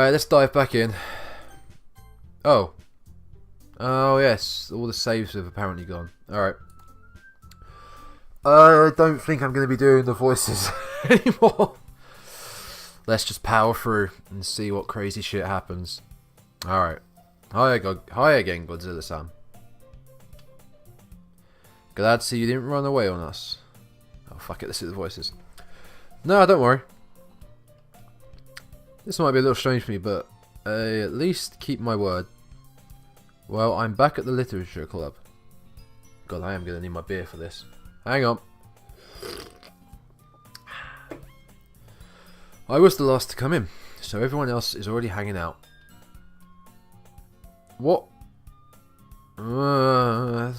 Alright, let's dive back in. Oh. Oh yes, all the saves have apparently gone. Alright. I don't think I'm going to be doing the voices anymore. Let's just power through and see what crazy shit happens. Alright. Hi again, Godzilla-san. Glad to see you didn't run away on us. Oh fuck it, let's see the voices. No, don't worry. This might be a little strange for me, but I at least keep my word. Well, I'm back at the literature club. God, I am going to need my beer for this. Hang on. I was the last to come in, so everyone else is already hanging out. What? Your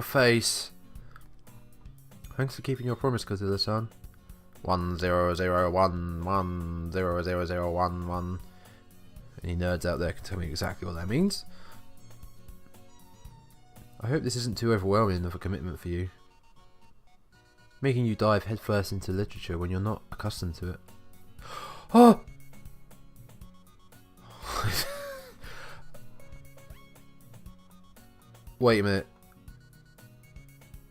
face. Thanks for keeping your promise, Godzilla-san. 1001100011. Any nerds out there can tell me exactly what that means. I hope this isn't too overwhelming of a commitment for you. Making you dive headfirst into literature when you're not accustomed to it. Oh! Wait a minute.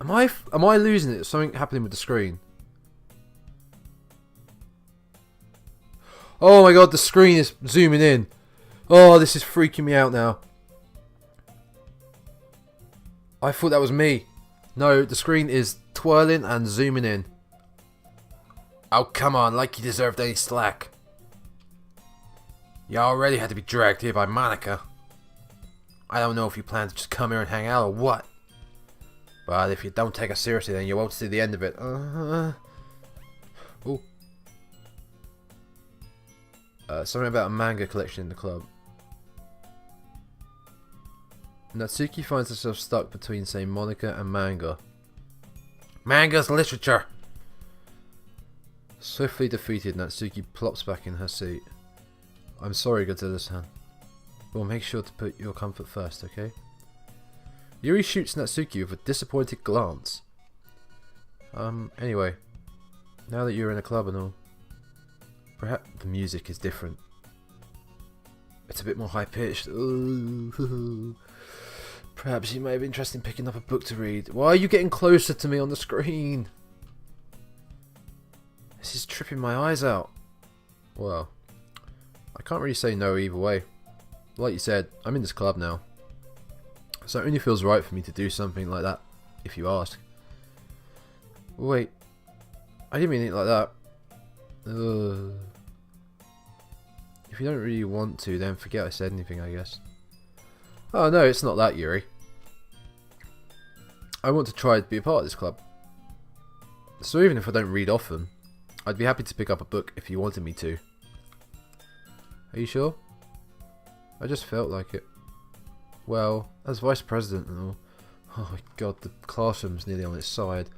Am I losing it? Something happening with the screen. Oh my god, the screen is zooming in. Oh, this is freaking me out now. I thought that was me. No, the screen is twirling and zooming in. Oh, come on, like you deserved any slack. You already had to be dragged here by Monica. I don't know if you plan to just come here and hang out or what. But if you don't take us seriously, then you won't see the end of it. Ooh. Something about a manga collection in the club. Natsuki finds herself stuck between, say, Monica and manga. Manga's literature! Swiftly defeated, Natsuki plops back in her seat. I'm sorry, Godzilla-san. Well, make sure to put your comfort first, okay? Yuri shoots Natsuki with a disappointed glance. Anyway. Now that you're in a club and all, perhaps the music is different. It's a bit more high-pitched. Perhaps you may have interest in picking up a book to read. Why are you getting closer to me on the screen? This is tripping my eyes out. Well, I can't really say no either way. Like you said, I'm in this club now. So it only feels right for me to do something like that, if you ask. Wait, I didn't mean it like that. If you don't really want to, then forget I said anything, I guess. Oh no, it's not that, Yuri. I want to try to be a part of this club. So even if I don't read often, I'd be happy to pick up a book if you wanted me to. Are you sure? I just felt like it. Well, as vice president and all. Oh my god, the classroom's nearly on its side.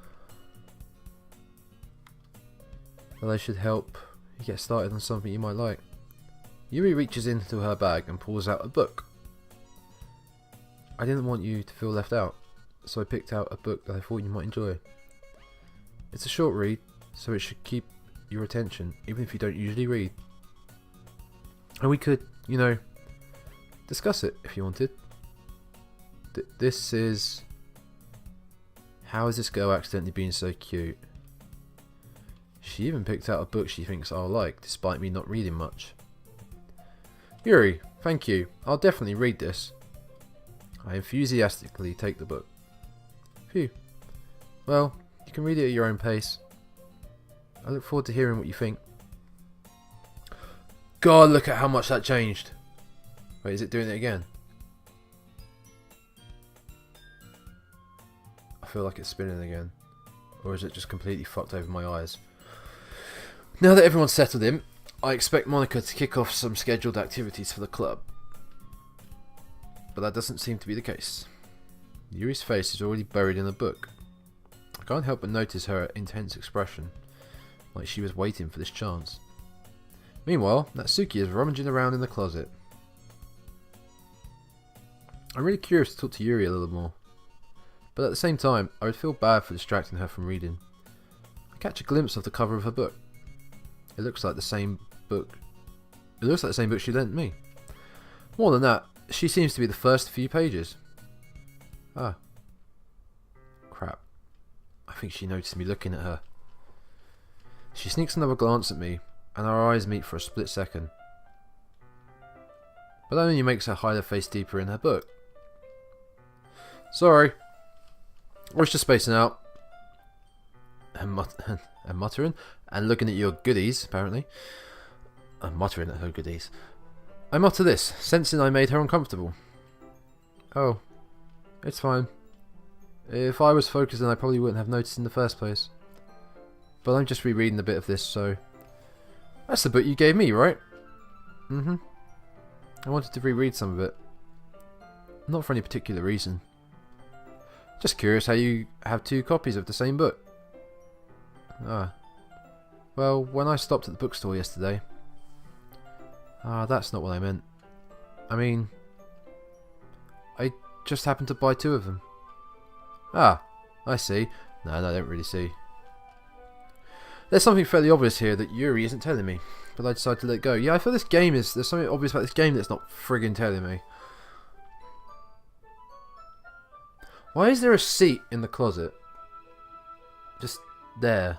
Well, I should help you get started on something you might like. Yuri reaches into her bag and pulls out a book. I didn't want you to feel left out, so I picked out a book that I thought you might enjoy. It's a short read, so it should keep your attention, even if you don't usually read. And we could, you know, discuss it if you wanted. This is... How is this girl accidentally being so cute? She even picked out a book she thinks I'll like, despite me not reading much. Yuri, thank you. I'll definitely read this. I enthusiastically take the book. Phew. Well, you can read it at your own pace. I look forward to hearing what you think. God, look at how much that changed. Wait, is it doing it again? I feel like it's spinning again. Or is it just completely fucked over my eyes? Now that everyone's settled in, I expect Monica to kick off some scheduled activities for the club. But that doesn't seem to be the case. Yuri's face is already buried in the book. I can't help but notice her intense expression, like she was waiting for this chance. Meanwhile, Natsuki is rummaging around in the closet. I'm really curious to talk to Yuri a little more, but at the same time, I would feel bad for distracting her from reading. I catch a glimpse of the cover of her book. It looks like the same book It looks like the same book she lent me. More than that, she seems to be the first few pages. Ah. Crap. I think she noticed me looking at her. She sneaks another glance at me, and our eyes meet for a split second. But that only makes her hide her face deeper in her book. Sorry. I was just spacing out. And muttering. And looking at your goodies, apparently. I'm muttering at her goodies. I mutter this, sensing I made her uncomfortable. Oh. It's fine. If I was focusing, I probably wouldn't have noticed in the first place. But I'm just rereading a bit of this, so... That's the book you gave me, right? Mm-hmm. I wanted to reread some of it. Not for any particular reason. Just curious how you have 2 copies of the same book. Ah. Well, when I stopped at the bookstore yesterday... Ah, that's not what I meant. I mean... I just happened to buy 2 of them. Ah, I see. No, I don't really see. There's something fairly obvious here that Yuri isn't telling me, but I decided to let go. Yeah, I feel there's something obvious about this game that's not friggin' telling me. Why is there a seat in the closet? Just there.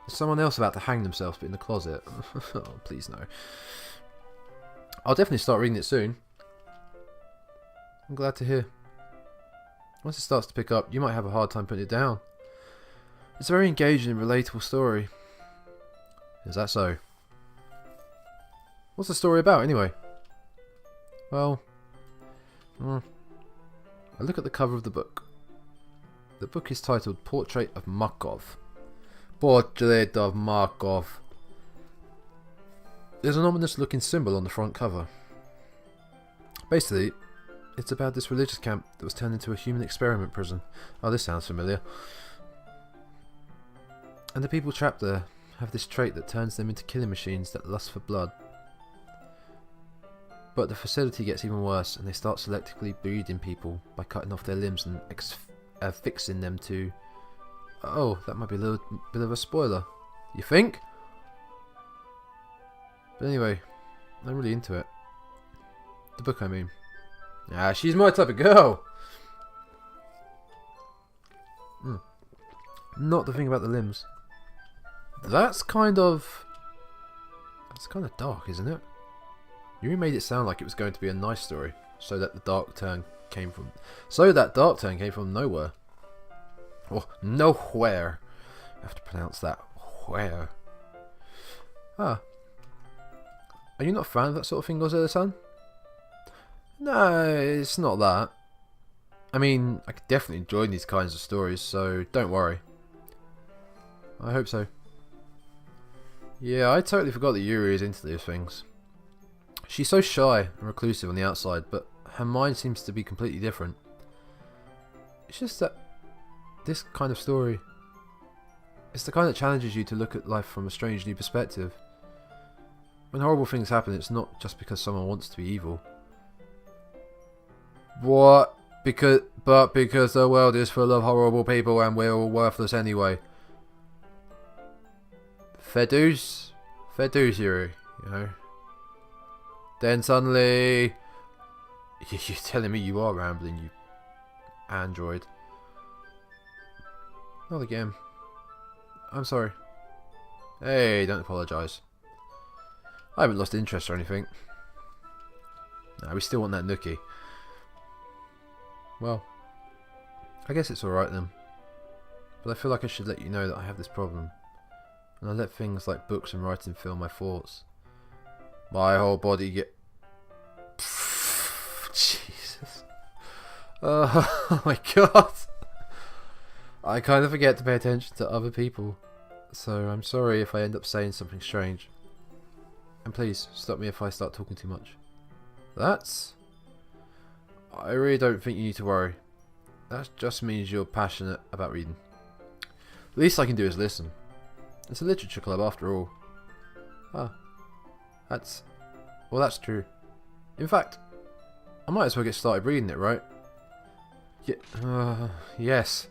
There's someone else about to hang themselves but in the closet. Oh, please no. I'll definitely start reading it soon. I'm glad to hear. Once it starts to pick up, you might have a hard time putting it down. It's a very engaging and relatable story. Is that so? What's the story about, anyway? Well... I look at the cover of the book. The book is titled Portrait of Markov. Portrait of Markov. There's an ominous looking symbol on the front cover. Basically, it's about this religious camp that was turned into a human experiment prison. Oh, this sounds familiar. And the people trapped there have this trait that turns them into killing machines that lust for blood. But the facility gets even worse, and they start selectively breeding people by cutting off their limbs and affixing them to... Oh, that might be a little bit of a spoiler. You think? But anyway, I'm really into it. The book, I mean. Ah, she's my type of girl! Not the thing about the limbs. That's kind of dark, isn't it? You made it sound like it was going to be a nice story, so that dark turn came from nowhere. Or nowhere. I have to pronounce that. Where? Ah. Are you not a fan of that sort of thing, Godzilla-san? No, it's not that. I mean, I could definitely enjoy these kinds of stories, so don't worry. I hope so. Yeah, I totally forgot that Yuri is into these things. She's so shy and reclusive on the outside, but her mind seems to be completely different. It's just that this kind of story, it's the kind that challenges you to look at life from a strange new perspective. When horrible things happen, it's not just because someone wants to be evil. What? Because the world is full of horrible people and we're all worthless anyway. Fair dues, Yuri, you know. Then suddenly... You're telling me you are rambling, you android. Not again. I'm sorry. Hey, don't apologise. I haven't lost interest or anything. Nah, we still want that nookie. Well, I guess it's alright then. But I feel like I should let you know that I have this problem. And I let things like books and writing fill my thoughts. My whole body get... Jesus. Oh my god. I kind of forget to pay attention to other people. So I'm sorry if I end up saying something strange. And please, stop me if I start talking too much. I really don't think you need to worry. That just means you're passionate about reading. The least I can do is listen. It's a literature club after all. Ah. That's true. In fact, I might as well get started reading it, right? Yeah, yes.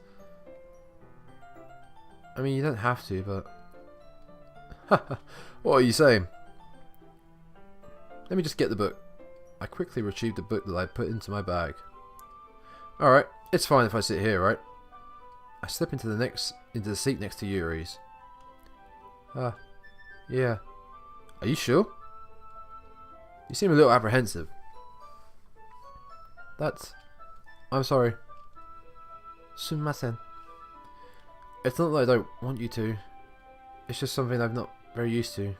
I mean, you don't have to, but... What are you saying? Let me just get the book. I quickly retrieved the book that I put into my bag. Alright, it's fine if I sit here, right? I slip into the seat next to Yuri's. Yeah. Are you sure? You seem a little apprehensive. I'm sorry. Sumimasen. It's not that I don't want you to. It's just something I'm not very used to.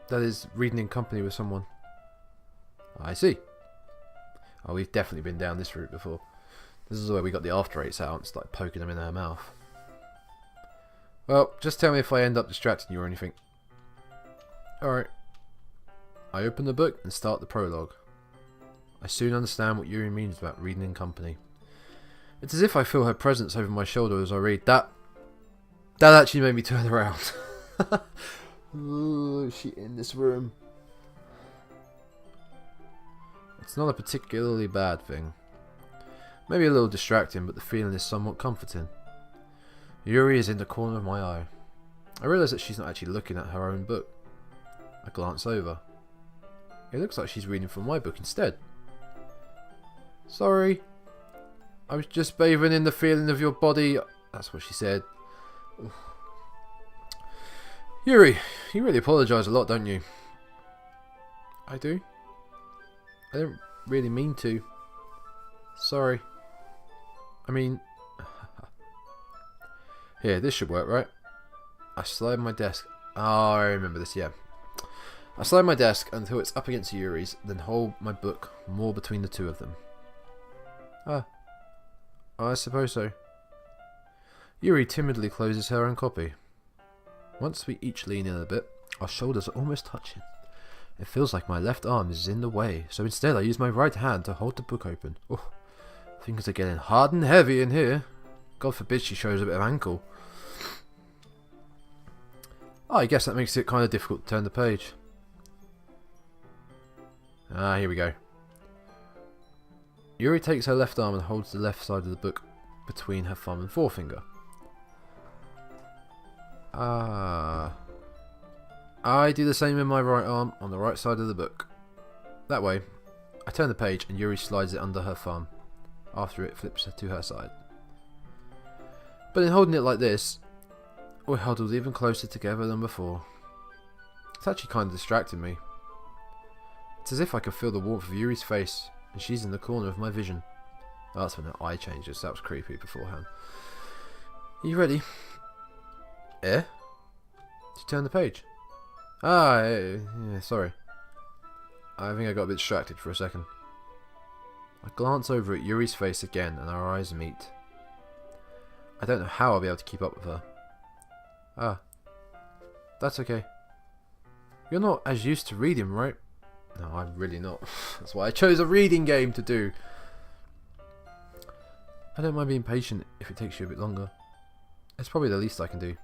That is, reading in company with someone. I see. Oh, we've definitely been down this route before. This is where we got the after eights out and started poking them in her mouth. Well, just tell me if I end up distracting you or anything. Alright. I open the book and start the prologue. I soon understand what Yuri means about reading in company. It's as if I feel her presence over my shoulder as I read. That actually made me turn around. Ooh, is she in this room? It's not a particularly bad thing. Maybe a little distracting, but the feeling is somewhat comforting. Yuri is in the corner of my eye. I realise that she's not actually looking at her own book. I glance over. It looks like she's reading from my book instead. Sorry. I was just bathing in the feeling of your body. That's what she said. Oof. Yuri, you really apologise a lot, don't you? I do? I don't really mean to. Sorry. I mean... Here, this should work, right? I slide my desk... Oh, I remember this, yeah. I slide my desk until it's up against Yuri's, then hold my book more between the two of them. I suppose so. Yuri timidly closes her own copy. Once we each lean in a bit, our shoulders are almost touching. It feels like my left arm is in the way, so instead I use my right hand to hold the book open. Oh, things are getting hard and heavy in here. God forbid she shows a bit of ankle. Oh, I guess that makes it kind of difficult to turn the page. Here we go. Yuri takes her left arm and holds the left side of the book between her thumb and forefinger. I do the same in my right arm on the right side of the book. That way, I turn the page and Yuri slides it under her thumb after it flips to her side. But in holding it like this, we're huddled even closer together than before. It's actually kind of distracting me. It's as if I can feel the warmth of Yuri's face and she's in the corner of my vision. Oh, that's when her eye changes, that was creepy beforehand. Are you ready? Eh? Did you turn the page? Yeah, sorry. I think I got a bit distracted for a second. I glance over at Yuri's face again and our eyes meet. I don't know how I'll be able to keep up with her. That's okay. You're not as used to reading, right? No, I'm really not. That's why I chose a reading game to do. I don't mind being patient if it takes you a bit longer. It's probably the least I can do.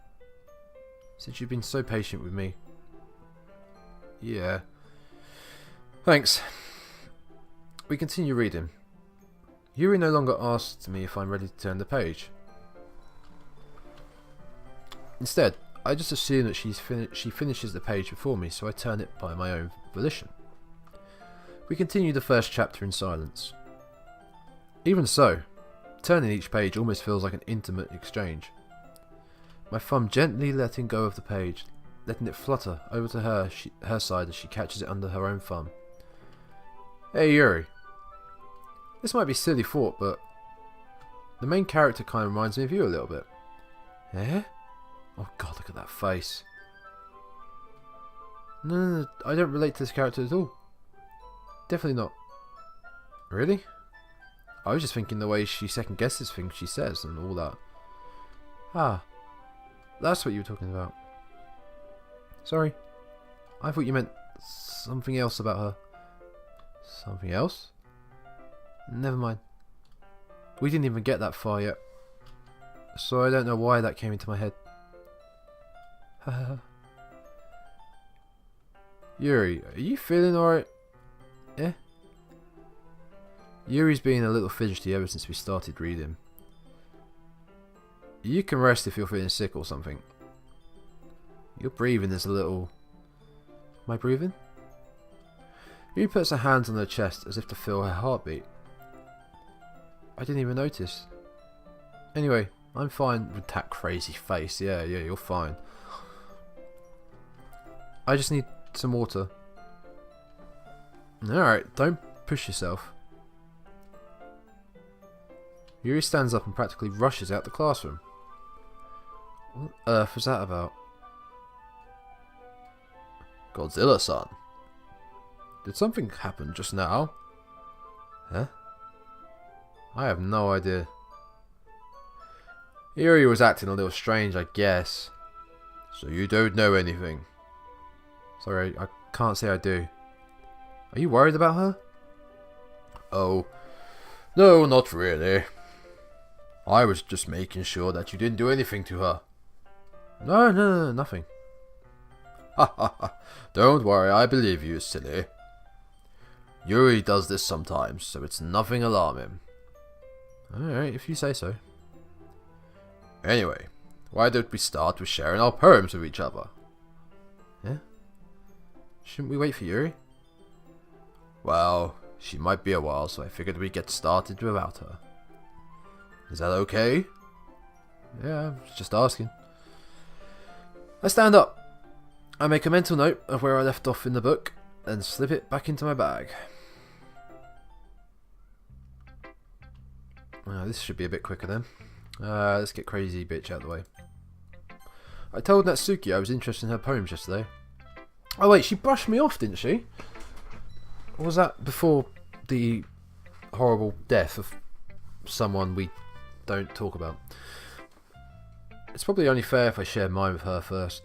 Since you've been so patient with me. Yeah. Thanks. We continue reading. Yuri no longer asks me if I'm ready to turn the page. Instead, I just assume that she finishes the page before me, so I turn it by my own volition. We continue the first chapter in silence. Even so, turning each page almost feels like an intimate exchange. My thumb gently letting go of the page, letting it flutter over to her side as she catches it under her own thumb. Hey Yuri. This might be silly thought, but the main character kind of reminds me of you a little bit. Eh? Oh god, look at that face. No, I don't relate to this character at all. Definitely not. Really? I was just thinking the way she second guesses things she says and all that. That's what you were talking about. Sorry. I thought you meant something else about her. Something else? Never mind. We didn't even get that far yet. So I don't know why that came into my head. Yuri, are you feeling alright? Eh? Yuri's been a little fidgety ever since we started reading. You can rest if you're feeling sick or something. Your breathing is a little... Am I breathing? Yuri puts her hands on her chest as if to feel her heartbeat. I didn't even notice. Anyway, I'm fine with that crazy face. Yeah, you're fine. I just need some water. Alright, don't push yourself. Yuri stands up and practically rushes out the classroom. What on earth was that about? Godzilla-san. Did something happen just now? Huh? I have no idea. Yuri was acting a little strange, I guess. So you don't know anything? Sorry, I can't say I do. Are you worried about her? Oh, no, not really. I was just making sure that you didn't do anything to her. No, nothing. Ha ha ha. Don't worry, I believe you, silly. Yuri does this sometimes, so it's nothing alarming. Alright, if you say so. Anyway, why don't we start with sharing our poems with each other? Yeah? Shouldn't we wait for Yuri? Well, she might be a while, so I figured we'd get started without her. Is that okay? Yeah, I was just asking. I stand up. I make a mental note of where I left off in the book and slip it back into my bag. This should be a bit quicker then. Let's get crazy bitch out of the way. I told Natsuki I was interested in her poems yesterday. Oh wait, she brushed me off, didn't she? Or was that before the horrible death of someone we don't talk about? It's probably only fair if I share mine with her first.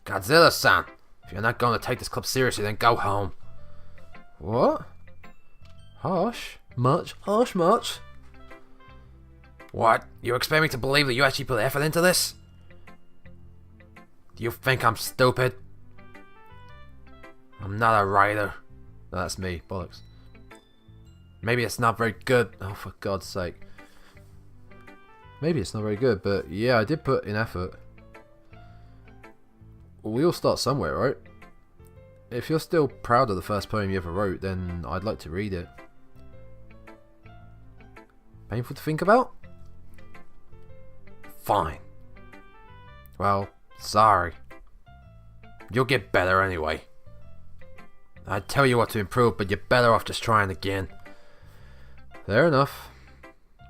Godzilla-san! If you're not going to take this club seriously, then go home. What? Harsh? Much? Harsh much? What? You expect me to believe that you actually put effort into this? Do you think I'm stupid? I'm not a writer. No, that's me. Bollocks. Maybe it's not very good. Oh, for God's sake. Maybe it's not very good, but yeah, I did put in effort. Well, we all start somewhere, right? If you're still proud of the first poem you ever wrote, then I'd like to read it. Painful to think about? Fine. Well, sorry. You'll get better anyway. I'd tell you what to improve, but you're better off just trying again. Fair enough.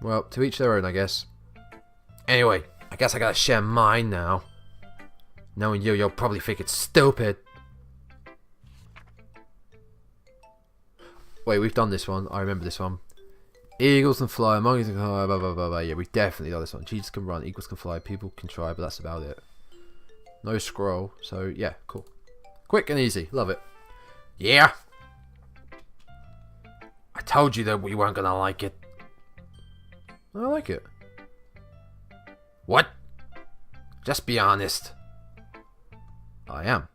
Well, to each their own, I guess. Anyway, I guess I gotta share mine now. Knowing you, you'll probably think it's stupid. Wait, we've done this one. I remember this one. Eagles can fly, monkeys can fly, blah blah blah blah. Yeah, we've definitely done this one. Cheetahs can run, eagles can fly, people can try, but that's about it. No scroll, so yeah, cool. Quick and easy, love it. Yeah. I told you that we weren't gonna like it. I like it. What? Just be honest. I am.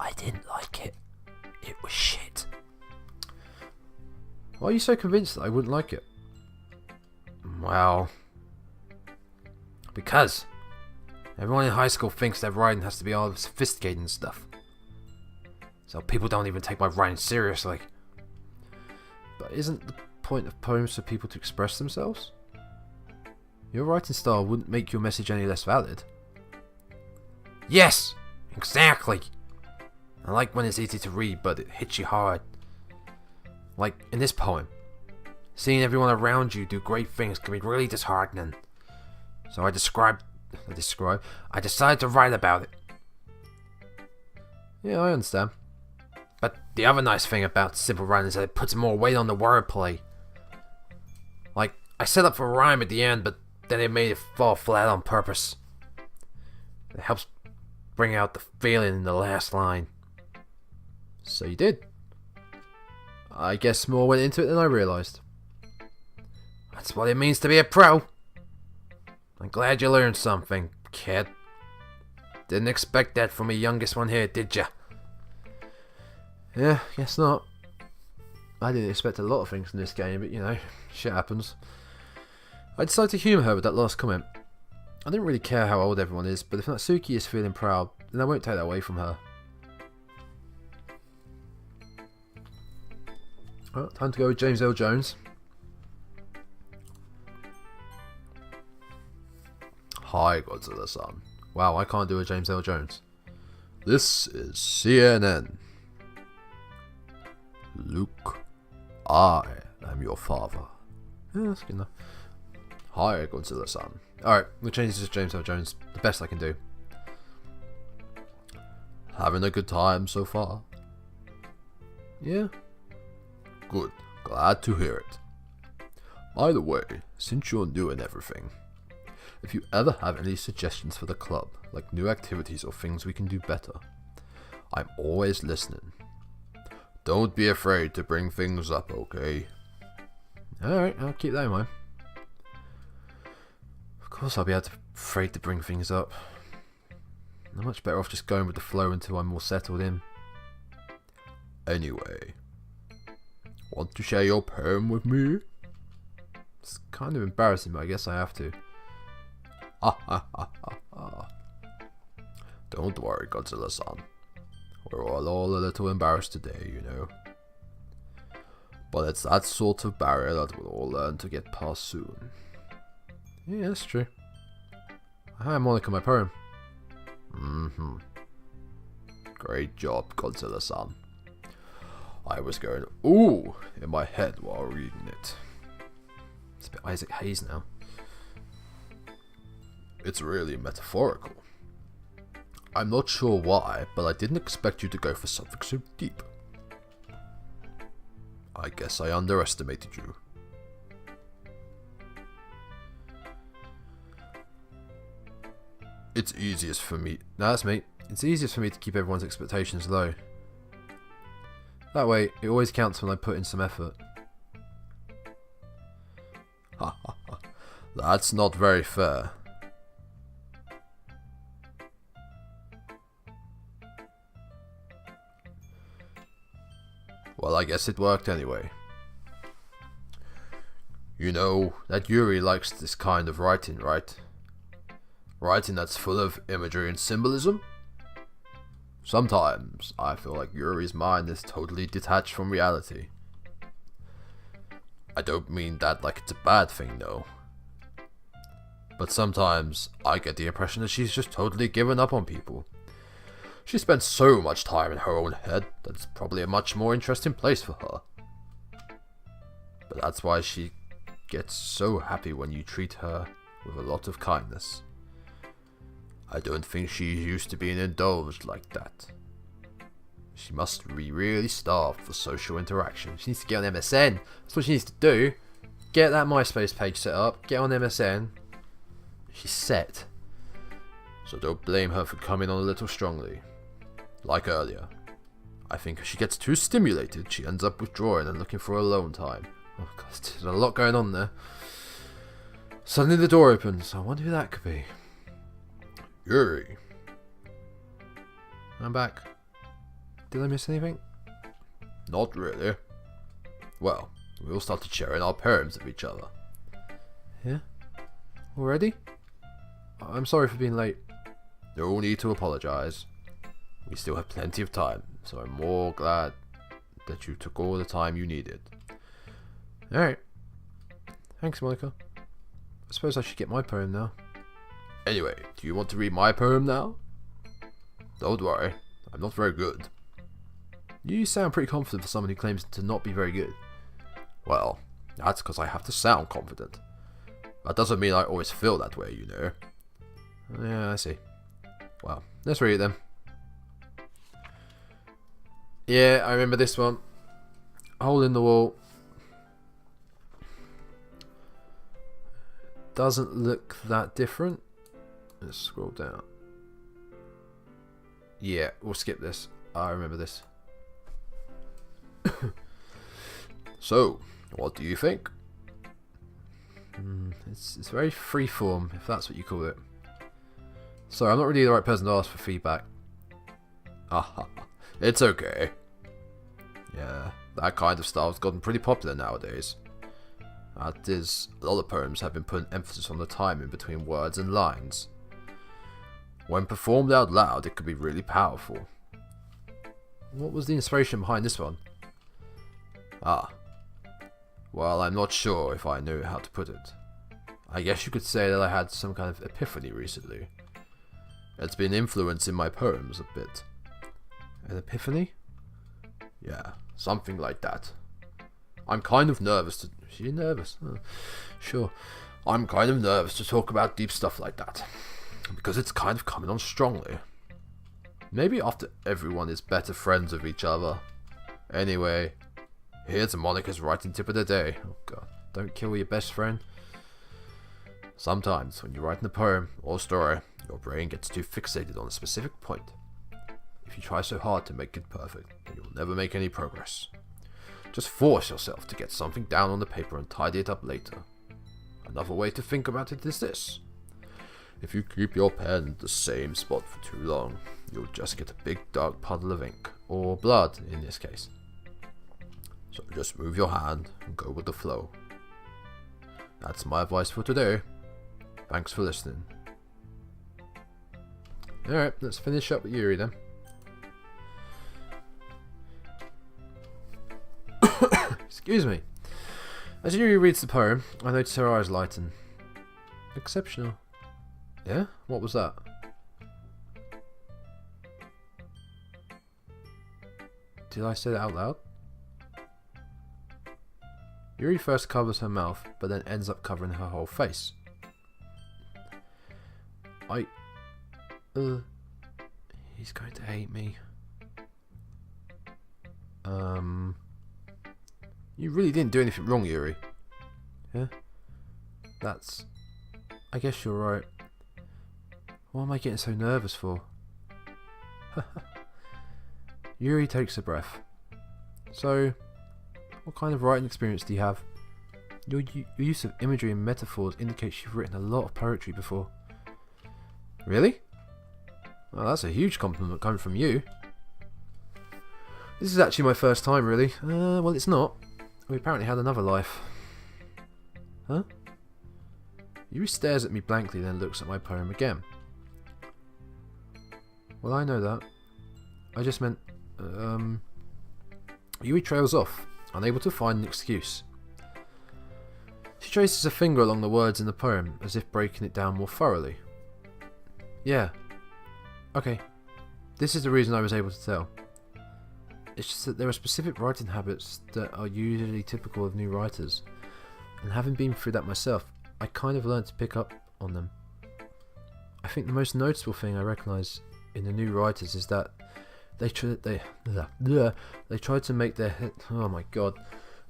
I didn't like it. It was shit. Why are you so convinced that I wouldn't like it? Well, because everyone in high school thinks that writing has to be all sophisticated and stuff. So people don't even take my writing seriously. But isn't the point of poems for people to express themselves? Your writing style wouldn't make your message any less valid. Yes, exactly. I like when it's easy to read, but it hits you hard. Like in this poem, seeing everyone around you do great things can be really disheartening. So I decided to write about it. Yeah, I understand. But the other nice thing about simple writing is that it puts more weight on the wordplay. Like, I set up for a rhyme at the end, but then it made it fall flat on purpose. It helps bring out the feeling in the last line. So you did. I guess more went into it than I realised. That's what it means to be a pro. I'm glad you learned something, kid. Didn't expect that from the youngest one here, did ya? Yeah, guess not. I didn't expect a lot of things from this game, but you know, shit happens. I decided to humour her with that last comment. I don't really care how old everyone is, but if Natsuki is feeling proud, then I won't take that away from her. Well, time to go with James L. Jones. Hi, Godzilla-san. Wow, I can't do a James L. Jones. This is CNN. Luke, I am your father. Yeah, that's good enough. Hi, Godzilla-san. Alright, we'll change this to James L. Jones. The best I can do. Having a good time so far? Yeah. Good. Glad to hear it. By the way, since you're new and everything, if you ever have any suggestions for the club, like new activities or things we can do better, I'm always listening. Don't be afraid to bring things up, okay? Alright, I'll keep that in mind. Of course I'll be afraid to bring things up. I'm much better off just going with the flow until I'm more settled in. Anyway, want to share your poem with me? It's kind of embarrassing, but I guess I have to. Don't worry, Godzilla-san. We're all a little embarrassed today, you know. But it's that sort of barrier that we'll all learn to get past soon. Yeah, that's true. I am Monica, my poem. Great job, Godzilla-san. I was going ooh in my head while reading it. It's a bit Isaac Hayes now. It's really metaphorical. I'm not sure why, but I didn't expect you to go for something so deep. I guess I underestimated you. It's easiest for me. No, that's me. It's easiest for me to keep everyone's expectations low. That way, it always counts when I put in some effort. That's not very fair. Well, I guess it worked anyway. You know that Yuri likes this kind of writing, right? Writing that's full of imagery and symbolism? Sometimes I feel like Yuri's mind is totally detached from reality. I don't mean that like it's a bad thing though. But sometimes I get the impression that she's just totally given up on people. She spends so much time in her own head that it's probably a much more interesting place for her. But that's why she gets so happy when you treat her with a lot of kindness. I don't think she's used to being indulged like that. She must be really starved for social interaction. She needs to get on MSN. That's what she needs to do. Get that MySpace page set up. Get on MSN. She's set. So don't blame her for coming on a little strongly. Like earlier. I think if she gets too stimulated, she ends up withdrawing and looking for alone time. Oh god, there's a lot going on there. Suddenly the door opens. I wonder who that could be. Yuri. I'm back. Did I miss anything? Not really. Well, we all started sharing our poems of each other. Yeah? Already? I'm sorry for being late. No need to apologise. We still have plenty of time, so I'm more glad that you took all the time you needed. Alright. Thanks, Monica. I suppose I should get my poem now. Anyway, do you want to read my poem now? Don't worry, I'm not very good. You sound pretty confident for someone who claims to not be very good. Well, that's because I have to sound confident. That doesn't mean I always feel that way, you know. Yeah, I see. Well, let's read it then. Yeah, I remember this one. Hole in the wall. Doesn't look that different. Let's scroll down. Yeah, we'll skip this. I remember this. So, what do you think? It's very freeform, if that's what you call it. Sorry, I'm not really the right person to ask for feedback. It's okay. Yeah, that kind of style's gotten pretty popular nowadays. That is, a lot of poems have been putting emphasis on the timing between words and lines. When performed out loud, it could be really powerful. What was the inspiration behind this one? Ah. Well, I'm not sure if I know how to put it. I guess you could say that I had some kind of epiphany recently. It's been influencing my poems a bit. An epiphany? Yeah, something like that. I'm kind of nervous to... Is she nervous? Oh, sure. I'm kind of nervous to talk about deep stuff like that. Because it's kind of coming on strongly. Maybe after everyone is better friends with each other. Anyway, here's Monica's writing tip of the day. Oh god, don't kill your best friend. Sometimes, when you're writing a poem or story, your brain gets too fixated on a specific point. If you try so hard to make it perfect, then you'll never make any progress. Just force yourself to get something down on the paper and tidy it up later. Another way to think about it is this. If you keep your pen in the same spot for too long, you'll just get a big dark puddle of ink, or blood in this case. So just move your hand and go with the flow. That's my advice for today. Thanks for listening. Alright, let's finish up with Yuri then. Excuse me. As Yuri reads the poem, I notice her eyes lighten. Exceptional. Yeah? What was that? Did I say that out loud? Yuri first covers her mouth, but then ends up covering her whole face. He's going to hate me. You really didn't do anything wrong, Yuri. Yeah? I guess you're right. What am I getting so nervous for? Yuri takes a breath. So, what kind of writing experience do you have? Your use of imagery and metaphors indicates you've written a lot of poetry before. Really? Well, that's a huge compliment coming from you. This is actually my first time, really. Well, it's not. We apparently had another life. Huh? Yuri stares at me blankly, then looks at my poem again. Well, I know that. I just meant... Yuri trails off, unable to find an excuse. She traces a finger along the words in the poem, as if breaking it down more thoroughly. Yeah. Okay. This is the reason I was able to tell. It's just that there are specific writing habits that are usually typical of new writers. And having been through that myself, I kind of learned to pick up on them. I think the most noticeable thing I recognise in the new writers is that they tried to make their head... Oh my god.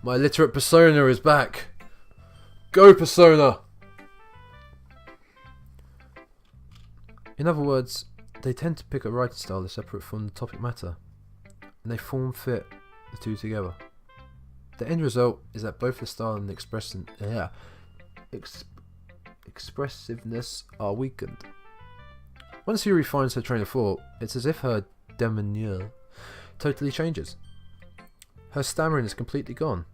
My illiterate persona is back. Go, persona! In other words, they tend to pick a writing style that's separate from the topic matter, and they form fit the two together. The end result is that both the style and the expressiveness are weakened. Once Yuri finds her train of thought, it's as if her demeanour totally changes. Her stammering is completely gone.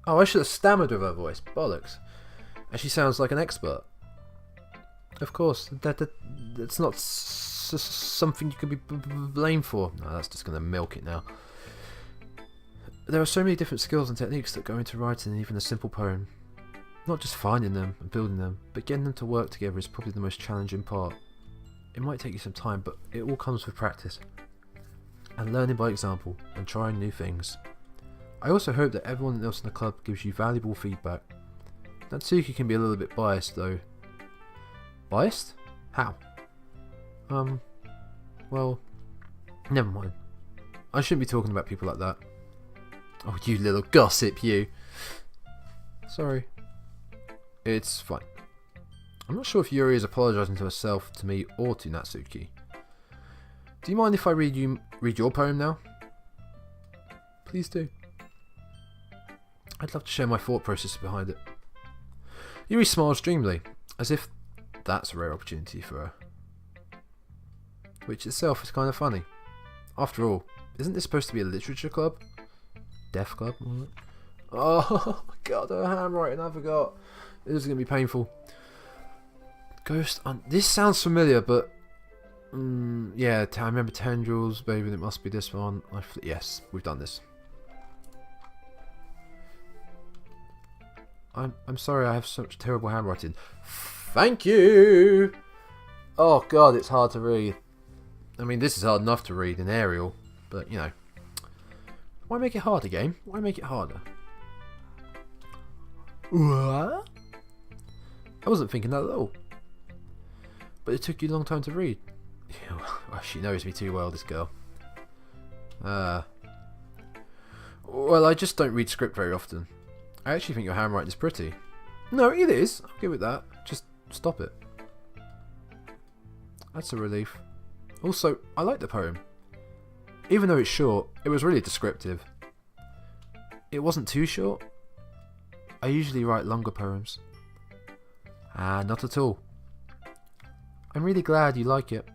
Oh, I should have stammered with her voice. Bollocks. And she sounds like an expert. Of course, that's not something you can be blamed for. No, that's just going to milk it now. There are so many different skills and techniques that go into writing even a simple poem. Not just finding them and building them, but getting them to work together is probably the most challenging part. It might take you some time, but it all comes with practice. And learning by example, and trying new things. I also hope that everyone else in the club gives you valuable feedback. Natsuki can be a little bit biased though. Biased? How? Well, never mind. I shouldn't be talking about people like that. Oh, you little gossip, you. Sorry. It's fine. I'm not sure if Yuri is apologising to herself, to me, or to Natsuki. Do you mind if I read your poem now? Please do. I'd love to share my thought process behind it. Yuri smiles dreamily, as if that's a rare opportunity for her. Which itself is kind of funny. After all, isn't this supposed to be a literature club? Deaf club? Oh, god, her handwriting, I forgot. This is going to be painful. Ghost... this sounds familiar, but... yeah, I remember Tendrils, baby, it must be this one. Yes, we've done this. I'm sorry I have such terrible handwriting. Thank you! Oh god, it's hard to read. I mean, this is hard enough to read in Arial, but, you know. Why make it harder, game? Why make it harder? What? I wasn't thinking that at all. But it took you a long time to read. Well, she knows me too well, this girl. Well, I just don't read script very often. I actually think your handwriting is pretty. No, it is. I'll give it that. Just stop it. That's a relief. Also, I like the poem. Even though it's short, it was really descriptive. It wasn't too short. I usually write longer poems. Not at all. I'm really glad you like it.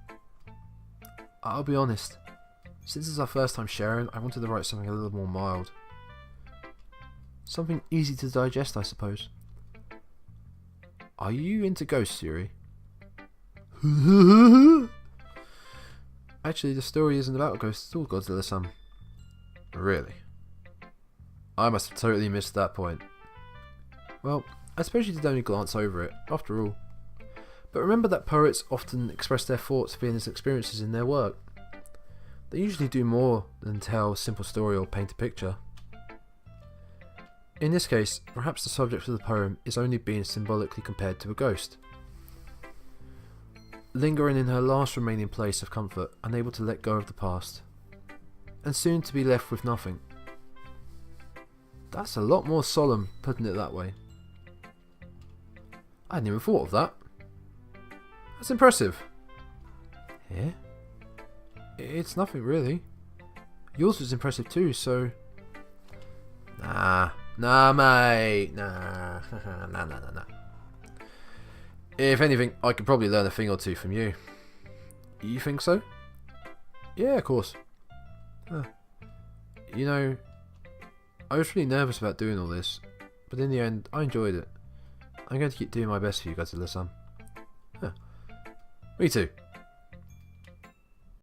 I'll be honest. Since it's our first time sharing, I wanted to write something a little more mild. Something easy to digest, I suppose. Are you into ghosts, Sayori? Actually, the story isn't about ghosts at all, Godzilla-san. Really? I must have totally missed that point. Well, I suppose you did only glance over it, after all. But remember that poets often express their thoughts, feelings, and experiences in their work. They usually do more than tell a simple story or paint a picture. In this case, perhaps the subject of the poem is only being symbolically compared to a ghost. Lingering in her last remaining place of comfort, unable to let go of the past. And soon to be left with nothing. That's a lot more solemn, putting it that way. I hadn't even thought of that. That's impressive. Yeah? It's nothing really. Yours was impressive too, so... Nah, mate. Nah. Nah. If anything, I could probably learn a thing or two from you. You think so? Yeah, of course. You know, I was really nervous about doing all this, but in the end, I enjoyed it. I'm going to keep doing my best for you, Godzilla-san. Me too.